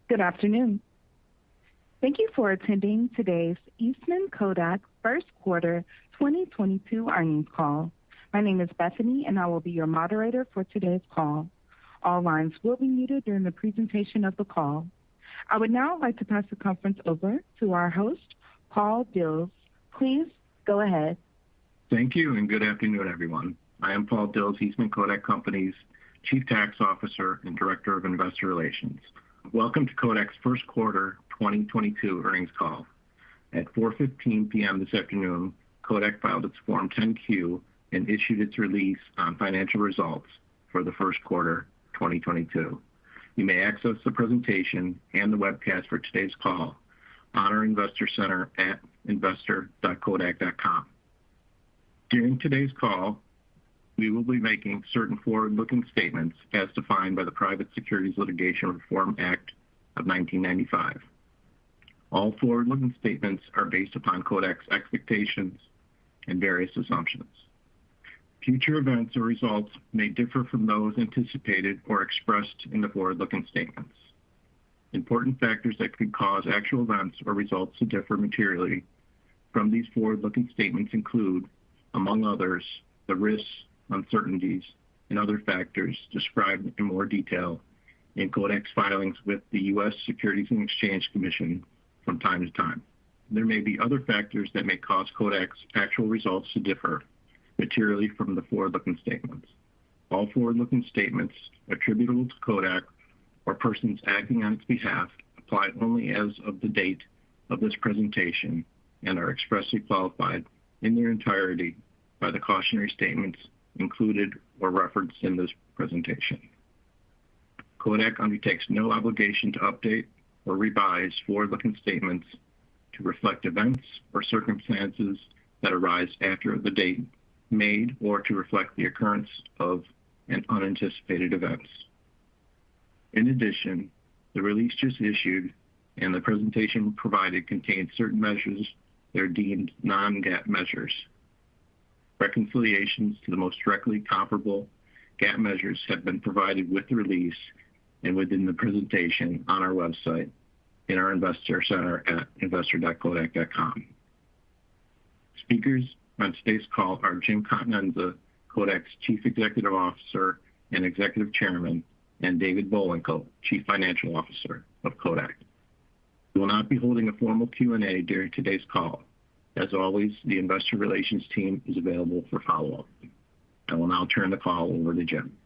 Good afternoon. Thank you for attending today's Eastman Kodak first quarter 2022 earnings call. My name is Bethany, and I will be your moderator for today's call. All lines will be muted during the presentation of the call. I would now like to pass the conference over to our host, Paul Dills. Please go ahead. Thank you, and good afternoon, everyone. I am Paul Dills, Eastman Kodak Company's Chief Tax Officer and Director of Investor Relations. Welcome to Kodak's first quarter 2022 earnings call. At 4:15 p.m. this afternoon, Kodak filed its Form 10-Q and issued its release on financial results for the first quarter 2022. You may access the presentation and the webcast for today's call on our Investor Center at investor.kodak.com. During today's call, we will be making certain forward-looking statements as defined by the Private Securities Litigation Reform Act of 1995. All forward-looking statements are based upon Kodak's expectations and various assumptions. Future events or results may differ from those anticipated or expressed in the forward-looking statements. Important factors that could cause actual events or results to differ materially from these forward-looking statements include, among others, the risks, uncertainties, and other factors described in more detail in Kodak's filings with the U.S. Securities and Exchange Commission from time to time. There may be other factors that may cause Kodak's actual results to differ materially from the forward-looking statements. All forward-looking statements attributable to Kodak or persons acting on its behalf apply only as of the date of this presentation and are expressly qualified in their entirety by the cautionary statements included or referenced in this presentation. Kodak undertakes no obligation to update or revise forward-looking statements to reflect events or circumstances that arise after the date made or to reflect the occurrence of an unanticipated events. In addition, the release just issued and the presentation provided contains certain measures that are deemed non-GAAP measures. Reconciliations to the most directly comparable GAAP measures have been provided with the release and within the presentation on our website in our Investor Center at investor.kodak.com. Speakers on today's call are Jim Continenza, Kodak's Chief Executive Officer and Executive Chairman, and David Bullwinkle, Chief Financial Officer of Kodak. We will not be holding a formal Q&A during today's call. As always, the Investor Relations team is available for follow-up. I will now turn the call over to Jim.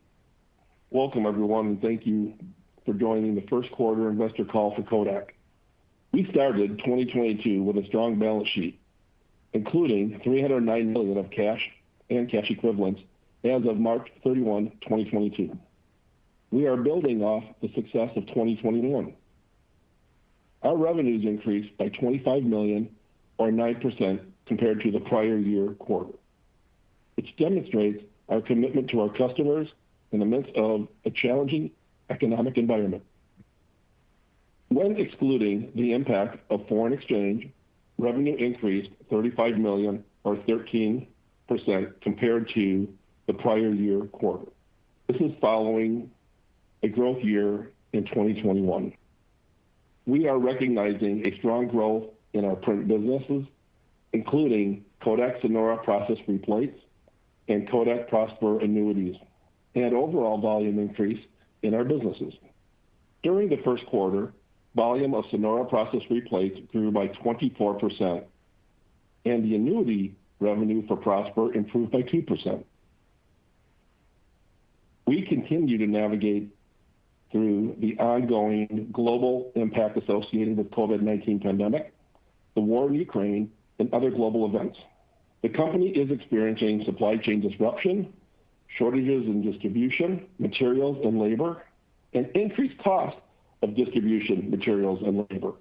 Welcome, everyone, and thank you for joining the first quarter investor call for Kodak. We started 2022 with a strong balance sheet, including $309 million of cash and cash equivalents as of March 31, 2022. We are building off the success of 2021. Our revenues increased by $25 million or 9% compared to the prior year quarter, which demonstrates our commitment to our customers in the midst of a challenging economic environment. When excluding the impact of foreign exchange, revenue increased $35 million or 13% compared to the prior year quarter. This is following a growth year in 2021. We are recognizing a strong growth in our print businesses, including Kodak Sonora process-free plates and Kodak Prosper annuities, and overall volume increase in our businesses. During the first quarter, volume of Sonora process-free plates grew by 24%, and the annuity revenue for Prosper improved by 2%. We continue to navigate through the ongoing global impact associated with COVID-19 pandemic, the war in Ukraine, and other global events. The company is experiencing supply chain disruption, shortages in distribution, materials, and labor, and increased cost of distribution, materials, and labor.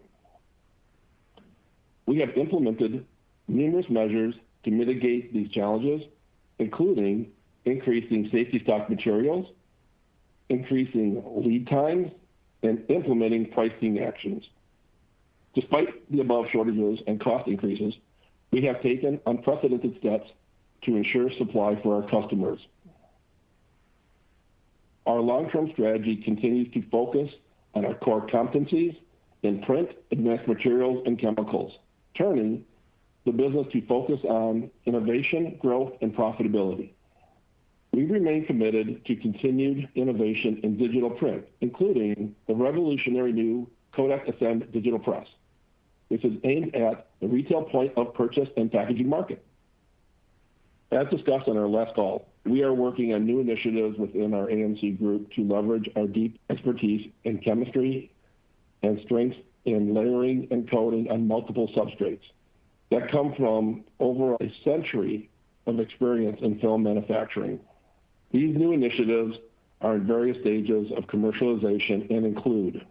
We have implemented numerous measures to mitigate these challenges, including increasing safety stock materials, increasing lead times, and implementing pricing actions. Despite the above shortages and cost increases, we have taken unprecedented steps to ensure supply for our customers. Our long-term strategy continues to focus on our core competencies in print, advanced materials, and chemicals, turning the business to focus on innovation, growth, and profitability. We remain committed to continued innovation in digital print, including the revolutionary new Kodak Ascend digital press, which is aimed at the retail point of purchase and packaging market. As discussed on our last call, we are working on new initiatives within our AMC group to leverage our deep expertise in chemistry and strengths in layering and coating on multiple substrates that come from over a century of experience in film manufacturing. These new initiatives are in various stages of commercialization and include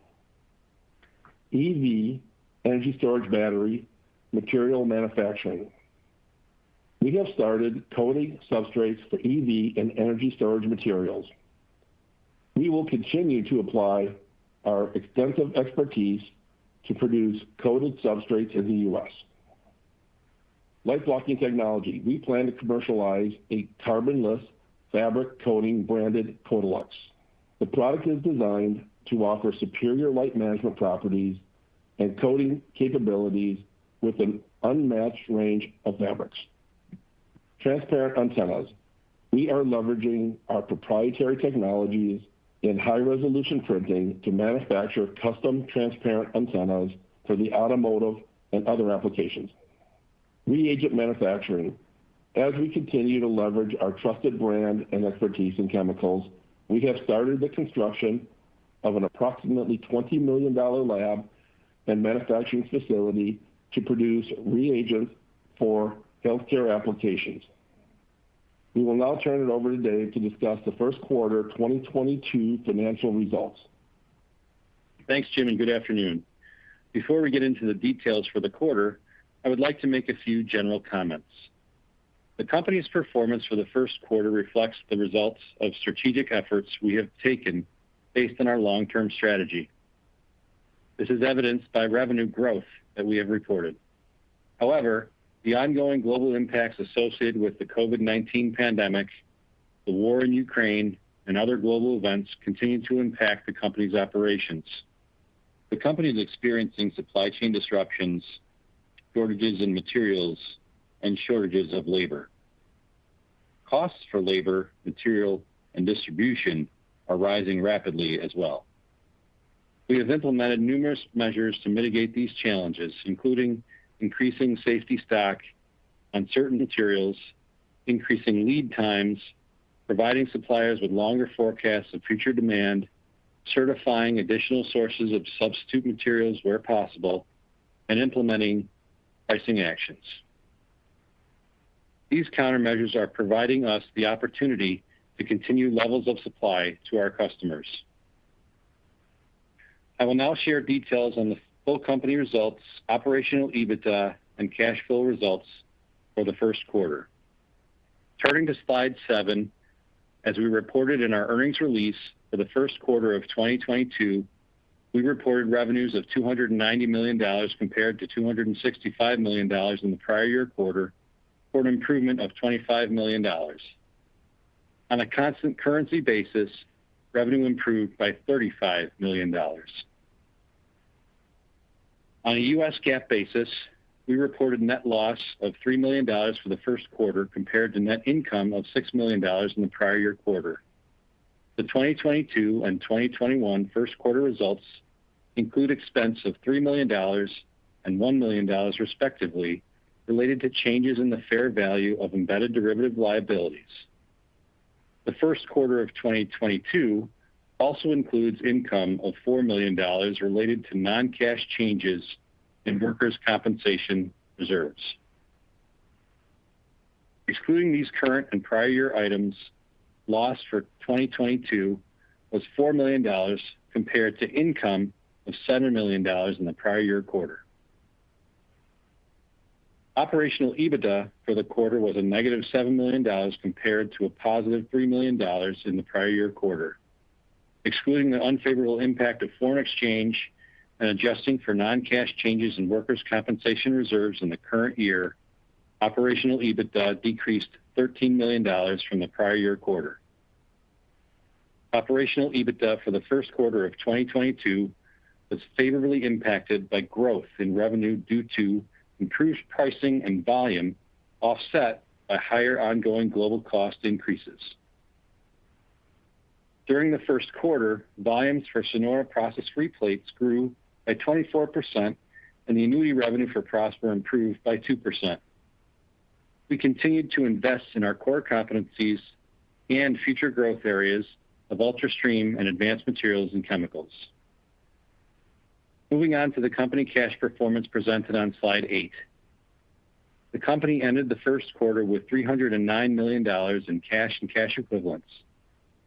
EV, energy storage battery, material manufacturing. We have started coating substrates for EV and energy storage materials. We will continue to apply our extensive expertise to produce coated substrates in the U.S. Light blocking technology. We plan to commercialize a carbonless fabric coating branded Kodak. The product is designed to offer superior light management properties and coating capabilities with an unmatched range of fabrics. Transparent antennas. We are leveraging our proprietary technologies in high-resolution printing to manufacture custom transparent antennas for the automotive and other applications. Reagent manufacturing. As we continue to leverage our trusted brand and expertise in chemicals, we have started the construction of an approximately $20 million lab and manufacturing facility to produce reagents for healthcare applications. We will now turn it over to Dave to discuss the first quarter 2022 financial results. Thanks, Jim, and good afternoon. Before we get into the details for the quarter, I would like to make a few general comments. The company's performance for the first quarter reflects the results of strategic efforts we have taken based on our long-term strategy. This is evidenced by revenue growth that we have reported. However, the ongoing global impacts associated with the COVID-19 pandemic, the war in Ukraine, and other global events continue to impact the company's operations. The company is experiencing supply chain disruptions, shortages in materials, and shortages of labor. Costs for labor, material, and distribution are rising rapidly as well. We have implemented numerous measures to mitigate these challenges, including increasing safety stock on certain materials, increasing lead times, providing suppliers with longer forecasts of future demand, certifying additional sources of substitute materials where possible, and implementing pricing actions. These countermeasures are providing us the opportunity to continue levels of supply to our customers. I will now share details on the full company results, operational EBITDA, and cash flow results for the first quarter. Turning to slide 7, as we reported in our earnings release for the first quarter of 2022, we reported revenues of $290 million compared to $265 million in the prior year quarter, for an improvement of $25 million. On a constant currency basis, revenue improved by $35 million. On a U.S. GAAP basis, we reported net loss of $3 million for the first quarter compared to net income of $6 million in the prior year quarter. The 2022 and 2021 first quarter results include expense of $3 million and $1 million respectively, related to changes in the fair value of embedded derivative liabilities. The first quarter of 2022 also includes income of $4 million related to non-cash changes in workers' compensation reserves. Excluding these current and prior year items, loss for 2022 was $4 million compared to income of $7 million in the prior year quarter. Operational EBITDA for the quarter was a negative $7 million compared to a positive $3 million in the prior year quarter. Excluding the unfavorable impact of foreign exchange and adjusting for non-cash changes in workers' compensation reserves in the current year, operational EBITDA decreased $13 million from the prior year quarter. Operational EBITDA for the first quarter of 2022 was favorably impacted by growth in revenue due to improved pricing and volume, offset by higher ongoing global cost increases. During the first quarter, volumes for Sonora process-free plates grew by 24%, and the annuity revenue for Prosper improved by 2%. We continued to invest in our core competencies and future growth areas of UltraStream and advanced materials and chemicals. Moving on to the company cash performance presented on slide 8. The company ended the first quarter with $309 million in cash and cash equivalents,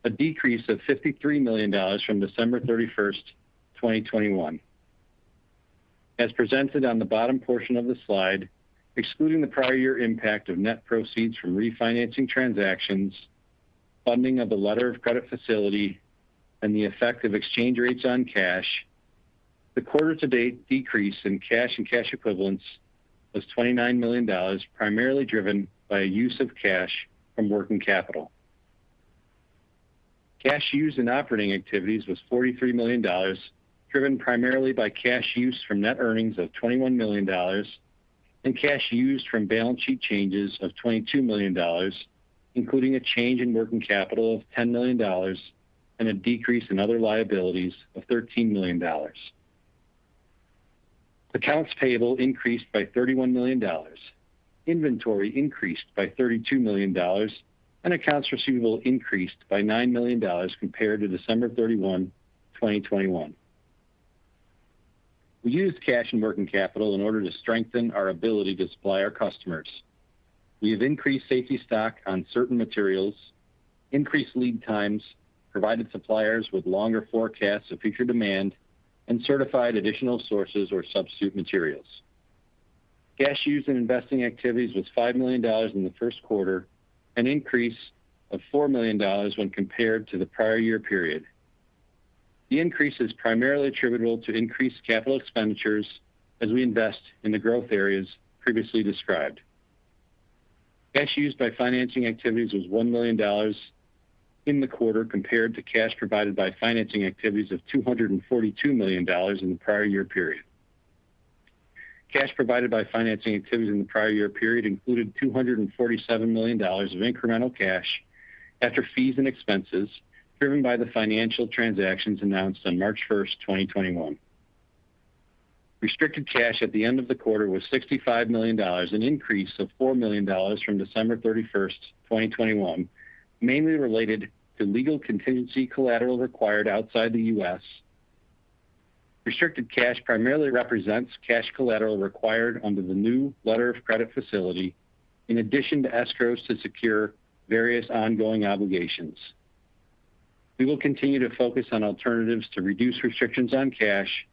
a decrease of $53 million from December 31st, 2021. As presented on the bottom portion of the slide, excluding the prior year impact of net proceeds from refinancing transactions, funding of the letter of credit facility, and the effect of exchange rates on cash, the quarter-to-date decrease in cash and cash equivalents was $29 million, primarily driven by a use of cash from working capital. Cash used in operating activities was $43 million, driven primarily by cash use from net earnings of $21 million and cash used from balance sheet changes of $22 million, including a change in working capital of $10 million and a decrease in other liabilities of $13 million. Accounts payable increased by $31 million. Inventory increased by $32 million, and accounts receivable increased by $9 million compared to December 31, 2021. We used cash and working capital in order to strengthen our ability to supply our customers. We have increased safety stock on certain materials, increased lead times, provided suppliers with longer forecasts of future demand, and certified additional sources or substitute materials. Cash used in investing activities was $5 million in the first quarter, an increase of $4 million when compared to the prior year period. The increase is primarily attributable to increased capital expenditures as we invest in the growth areas previously described. Cash used by financing activities was $1 million in the quarter compared to cash provided by financing activities of $242 million in the prior year period. Cash provided by financing activities in the prior year period included $247 million of incremental cash after fees and expenses driven by the financial transactions announced on March 1st, 2021. Restricted cash at the end of the quarter was $65 million, an increase of $4 million from December 31st, 2021, mainly related to legal contingency collateral required outside the U.S. Restricted cash primarily represents cash collateral required under the new letter of credit facility, in addition to escrows to secure various ongoing obligations. We will continue to focus on alternatives to reduce restrictions on cash,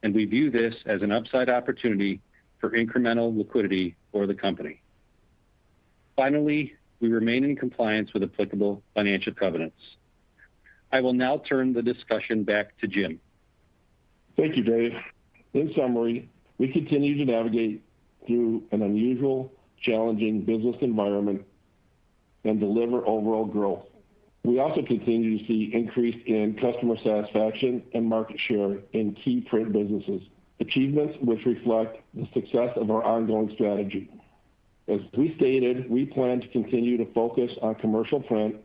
and we view this as an upside opportunity for incremental liquidity for the company. Finally, we remain in compliance with applicable financial covenants. I will now turn the discussion back to Jim. Thank you, Dave. In summary, we continue to navigate through an unusual, challenging business environment and deliver overall growth. We also continue to see increase in customer satisfaction and market share in key print businesses, achievements which reflect the success of our ongoing strategy. As we stated, we plan to continue to focus on commercial print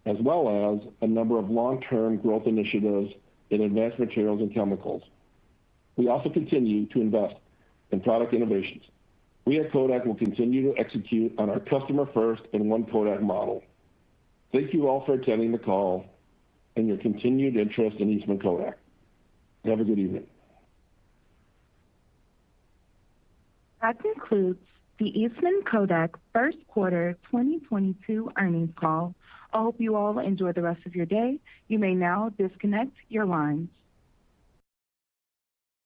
as well as a number of long-term growth initiatives in advanced materials and chemicals. We also continue to invest in product innovations. We at Kodak will continue to execute on our customer first and one Kodak model. Thank you all for attending the call and your continued interest in Eastman Kodak. Have a good evening. That concludes the Eastman Kodak first quarter 2022 earnings call. I hope you all enjoy the rest of your day. You may now disconnect your lines.